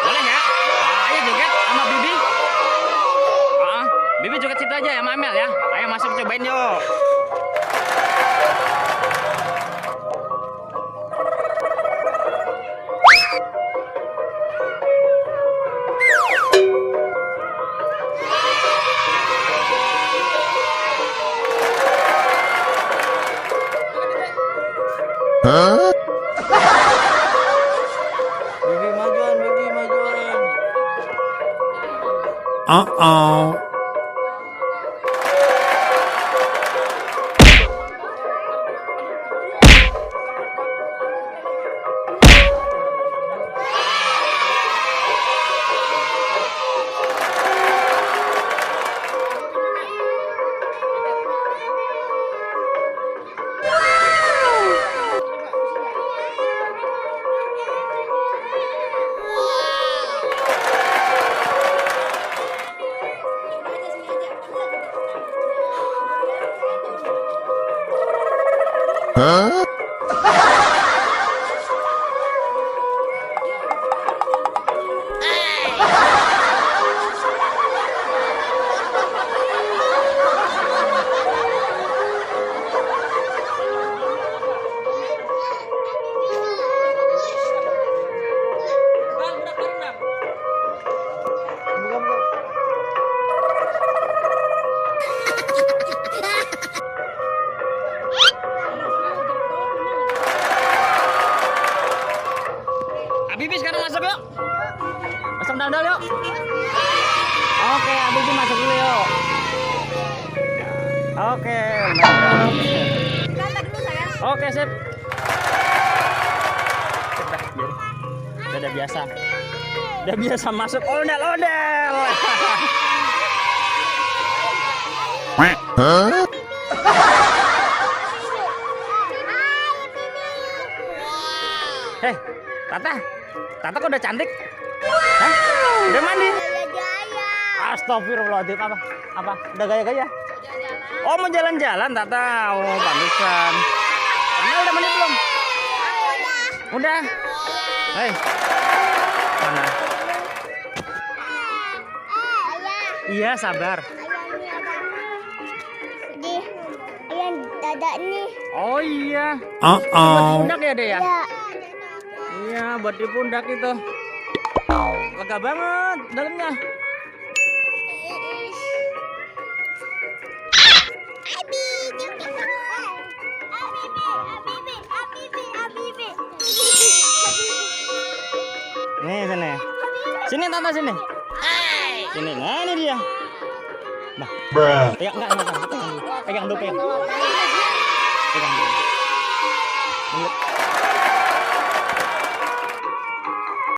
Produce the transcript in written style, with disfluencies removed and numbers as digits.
Boleh ya? Ayo joget sama Bibi. Bibi joget situ aja ya, sama Amel ya. Ayo masuk cobain yuk. Bibi majuan, Bibi majuan. Uh-oh. Huh? Bibi sekarang masuk yuk. Masuk dalam yuk. Oke, Bibi masuk dulu yuk. Oke, oke sip. Udah biasa. Udah biasa masuk ondel-ondel. Huh? Hei, Tata kok udah cantik? Hah? Udah mandi? Astagfirullahaladzim, apa? Udah gaya-gaya? Oh, mau jalan-jalan Tata. Oh, pantesan. Amel udah mandi belum? Udah. Hei. Mana? Iya, sabar. Ayam dada nih. Oh iya. Uh-oh. Pundak ya deh ya? Ya. Iya, buat di pundak itu. Lega banget dalamnya. Nih, sini. Sini Tata sini. Sini. Nah, ini dia. Nah. Pegang enggak. Pegang dulu. Pegang dulu.